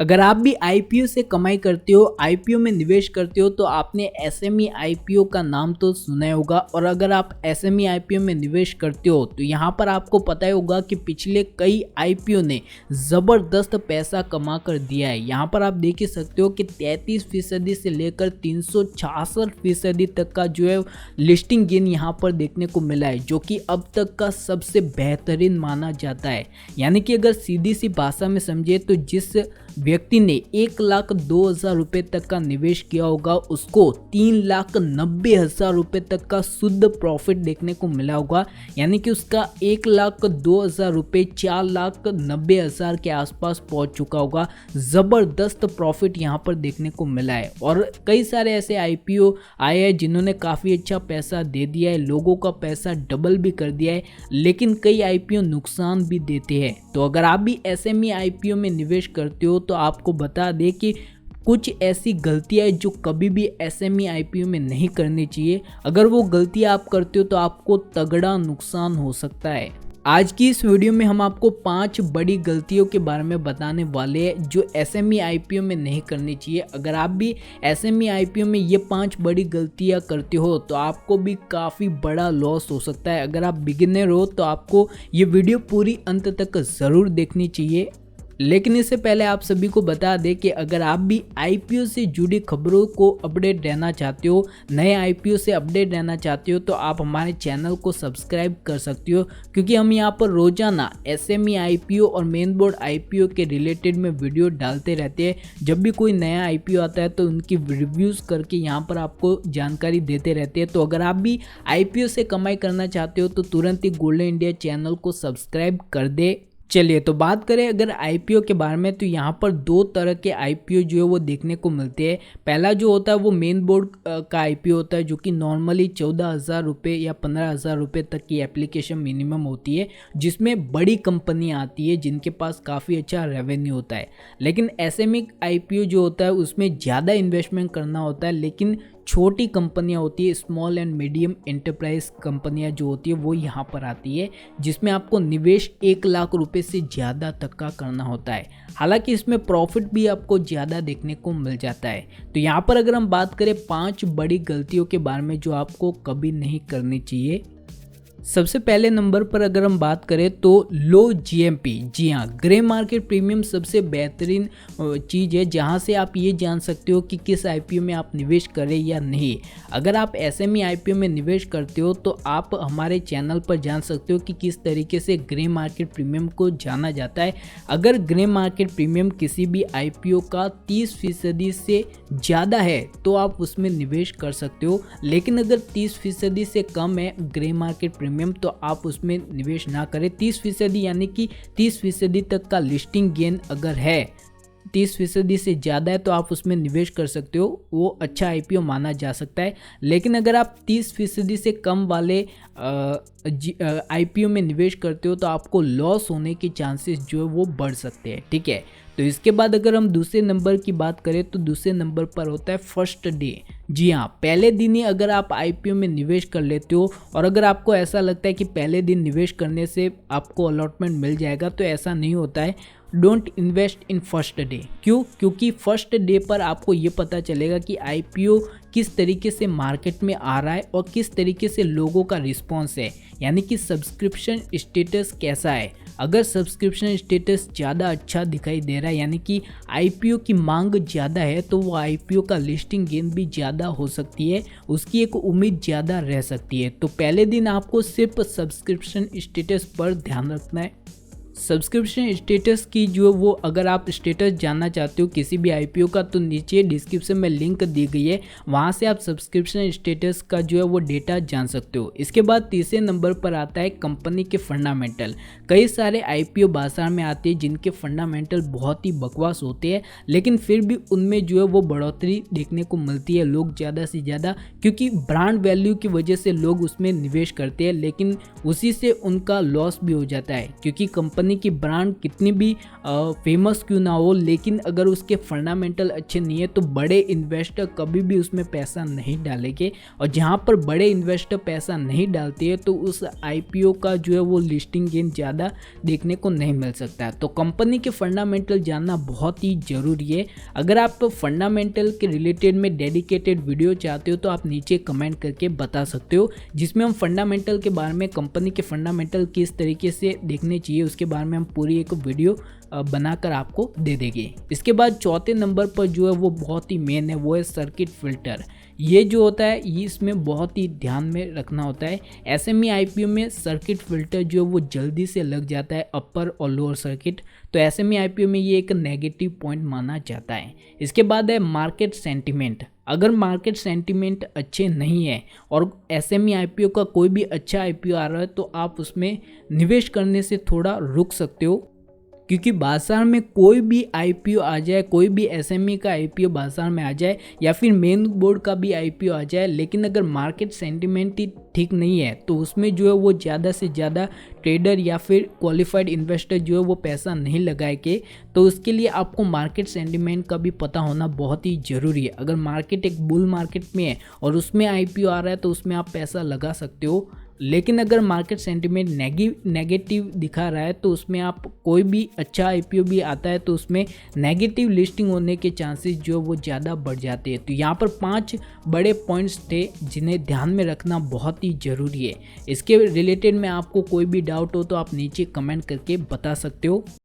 अगर आप भी आईपीओ से कमाई करते हो, आईपीओ में निवेश करते हो, तो आपने एसएमई आईपीओ का नाम तो सुना ही होगा। और अगर आप एसएमई आईपीओ में निवेश करते हो तो यहाँ पर आपको पता ही होगा कि पिछले कई आईपीओ ने ज़बरदस्त पैसा कमा कर दिया है। यहाँ पर आप देख ही सकते हो कि 33% से लेकर 366% तक का जो है लिस्टिंग गेन यहाँ पर देखने को मिला है, जो कि अब तक का सबसे बेहतरीन माना जाता है। यानी कि अगर सीधी सी भाषा में समझे तो जिस व्यक्ति ने 1,02,000 रुपये तक का निवेश किया होगा उसको 3,90,000 रुपये तक का शुद्ध प्रॉफिट देखने को मिला होगा। यानी कि उसका 1,02,000 रुपये 4,90,000 के आसपास पहुंच चुका होगा। ज़बरदस्त प्रॉफिट यहाँ पर देखने को मिला है। और कई सारे ऐसे आईपीओ आए हैं जिन्होंने काफ़ी अच्छा पैसा दे दिया है, लोगों का पैसा डबल भी कर दिया है, लेकिन कई आईपीओ नुकसान भी देते हैं। तो अगर आप भी एसएमई आईपीओ में निवेश करते हो तो आपको बता दें कि कुछ ऐसी गलतियां हैं जो कभी भी एसएमई आईपीओ में नहीं करनी चाहिए। अगर वो गलतियां आप करते हो तो आपको तगड़ा नुकसान हो सकता है। आज की इस वीडियो में हम आपको 5 बड़ी गलतियों के बारे में बताने वाले हैं जो एसएमई आईपीओ में नहीं करनी चाहिए। अगर आप भी एसएमई आईपीओ में ये 5 बड़ी गलतियां करते हो तो आपको भी काफ़ी बड़ा लॉस हो सकता है। अगर आप बिगिनर हो तो आपको ये वीडियो पूरी अंत तक ज़रूर देखनी चाहिए। लेकिन इससे पहले आप सभी को बता दें कि अगर आप भी आईपीओ से जुड़ी खबरों को अपडेट रहना चाहते हो, नए आईपीओ से अपडेट रहना चाहते हो, तो आप हमारे चैनल को सब्सक्राइब कर सकते हो, क्योंकि हम यहाँ पर रोजाना एसएमई आईपीओ और मेन बोर्ड आईपीओ के रिलेटेड में वीडियो डालते रहते हैं। जब भी कोई नया आईपीओ आता है तो उनकी रिव्यूज़ करके यहाँ पर आपको जानकारी देते रहते हैं। तो अगर आप भी आईपीओ से कमाई करना चाहते हो तो तुरंत ही गोल्डन इंडिया चैनल को सब्सक्राइब कर दे। चलिए तो बात करें अगर आईपीओ के बारे में, तो यहाँ पर 2 तरह के आईपीओ जो है वो देखने को मिलते हैं। पहला जो होता है वो मेन बोर्ड का आईपीओ होता है, जो कि नॉर्मली 14,000 रुपये या 15,000 रुपये तक की एप्लीकेशन मिनिमम होती है, जिसमें बड़ी कंपनियाँ आती है जिनके पास काफ़ी अच्छा रेवेन्यू होता है। लेकिन एसएमई आईपीओ जो होता है उसमें ज़्यादा इन्वेस्टमेंट करना होता है, लेकिन छोटी कंपनियां होती है, स्मॉल एंड मीडियम एंटरप्राइज कंपनियां जो होती है वो यहाँ पर आती है, जिसमें आपको निवेश 1,00,000 रुपये से ज़्यादा तक का करना होता है। हालांकि इसमें प्रॉफिट भी आपको ज़्यादा देखने को मिल जाता है। तो यहाँ पर अगर हम बात करें 5 बड़ी गलतियों के बारे में जो आपको कभी नहीं करनी चाहिए, सबसे पहले नंबर पर अगर हम बात करें तो लो जीएमपी। जी हाँ, ग्रे मार्केट प्रीमियम सबसे बेहतरीन चीज़ है जहां से आप ये जान सकते हो कि किस आईपीओ में आप निवेश करें या नहीं। अगर आप एसएमई आईपीओ में निवेश करते हो तो आप हमारे चैनल पर जान सकते हो कि किस तरीके से ग्रे मार्केट प्रीमियम को जाना जाता है। अगर ग्रे मार्केट प्रीमियम किसी भी आईपीओ का 30% से ज़्यादा है तो आप उसमें निवेश कर सकते हो, लेकिन अगर 30% से कम है ग्रे मार्केट प्रीमियम तो आप उसमें निवेश ना करें। 30% यानी कि 30% तक का लिस्टिंग गेन अगर है, 30% से ज़्यादा है तो आप उसमें निवेश कर सकते हो, वो अच्छा आईपीओ माना जा सकता है। लेकिन अगर आप 30% से कम वाले आईपीओ में निवेश करते हो तो आपको लॉस होने के चांसेस जो है वो बढ़ सकते हैं। ठीक है, तो इसके बाद अगर हम दूसरे नंबर की बात करें तो दूसरे नंबर पर होता है फर्स्ट डे। जी हाँ, पहले दिन ही अगर आप आईपीओ में निवेश कर लेते हो और अगर आपको ऐसा लगता है कि पहले दिन निवेश करने से आपको अलॉटमेंट मिल जाएगा, तो ऐसा नहीं होता है। Don't invest in first day. क्यों? क्योंकि फर्स्ट डे पर आपको ये पता चलेगा कि आईपीओ किस तरीके से मार्केट में आ रहा है और किस तरीके से लोगों का रिस्पॉन्स है, यानी कि सब्सक्रिप्शन स्टेटस कैसा है। अगर सब्सक्रिप्शन स्टेटस ज़्यादा अच्छा दिखाई दे रहा है, यानी कि आईपीओ की मांग ज़्यादा है, तो वो आईपीओ का लिस्टिंग गेन भी ज़्यादा हो सकती है, उसकी एक उम्मीद ज़्यादा रह सकती है। तो पहले दिन आपको सिर्फ सब्सक्रिप्शन स्टेटस पर ध्यान रखना है। सब्सक्रिप्शन स्टेटस की जो वो अगर आप स्टेटस जानना चाहते हो किसी भी आईपीओ का, तो नीचे डिस्क्रिप्शन में लिंक दी गई है, वहाँ से आप सब्सक्रिप्शन स्टेटस का जो है वो डेटा जान सकते हो। इसके बाद तीसरे नंबर पर आता है कंपनी के फंडामेंटल। कई सारे आईपीओ बाजार में आते हैं जिनके फंडामेंटल बहुत ही बकवास होते हैं, लेकिन फिर भी उनमें जो है वो बढ़ोतरी देखने को मिलती है, लोग ज़्यादा से ज़्यादा, क्योंकि ब्रांड वैल्यू की वजह से लोग उसमें निवेश करते हैं, लेकिन उसी से उनका लॉस भी हो जाता है, क्योंकि कंपनी कंपनी की ब्रांड कितनी भी फेमस क्यों ना हो, लेकिन अगर उसके फंडामेंटल अच्छे नहीं है तो बड़े इन्वेस्टर कभी भी उसमें पैसा नहीं डालेंगे। और जहाँ पर बड़े इन्वेस्टर पैसा नहीं डालते हैं तो उस आईपीओ का जो है वो लिस्टिंग गेन ज़्यादा देखने को नहीं मिल सकता है। तो कंपनी के फंडामेंटल जानना बहुत ही ज़रूरी है। अगर आप फंडामेंटल के रिलेटेड में डेडिकेटेड वीडियो चाहते हो तो आप नीचे कमेंट करके बता सकते हो, जिसमें हम फंडामेंटल के बारे में, कंपनी के फंडामेंटल किस तरीके से देखने चाहिए उसके बारे में हम पूरी एक वीडियो बनाकर आपको दे देंगे। इसके बाद चौथे नंबर पर जो है वो बहुत ही मेन है, वो है सर्किट फिल्टर। ये जो होता है ये इसमें बहुत ही ध्यान में रखना होता है। एसएमई आईपीओ में सर्किट फिल्टर जो है वो जल्दी से लग जाता है, अपर और लोअर सर्किट। तो एसएमई आईपीओ में ये एक नेगेटिव पॉइंट माना जाता है। इसके बाद है मार्केट सेंटिमेंट। अगर मार्केट सेंटिमेंट अच्छे नहीं है और एसएमई आईपीओ का कोई भी अच्छा आईपीओ आ रहा है तो आप उसमें निवेश करने से थोड़ा रुक सकते हो, क्योंकि बाजार में कोई भी आईपीओ आ जाए, कोई भी एसएमई का आईपीओ बाजार में आ जाए या फिर मेन बोर्ड का भी आईपीओ आ जाए, लेकिन अगर मार्केट सेंटिमेंट ही ठीक नहीं है तो उसमें जो है वो ज़्यादा से ज़्यादा ट्रेडर या फिर क्वालिफाइड इन्वेस्टर जो है वो पैसा नहीं लगाएंगे। तो उसके लिए आपको मार्केट सेंटिमेंट का भी पता होना बहुत ही ज़रूरी है। अगर मार्केट एक बुल मार्केट में है और उसमें आईपीओ आ रहा है तो उसमें आप पैसा लगा सकते हो, लेकिन अगर मार्केट सेंटिमेंट नेगेटिव दिखा रहा है तो उसमें आप कोई भी अच्छा आईपीओ भी आता है तो उसमें नेगेटिव लिस्टिंग होने के चांसेस जो वो ज़्यादा बढ़ जाते हैं। तो यहाँ पर 5 बड़े पॉइंट्स थे जिन्हें ध्यान में रखना बहुत ही ज़रूरी है। इसके रिलेटेड में आपको कोई भी डाउट हो तो आप नीचे कमेंट करके बता सकते हो।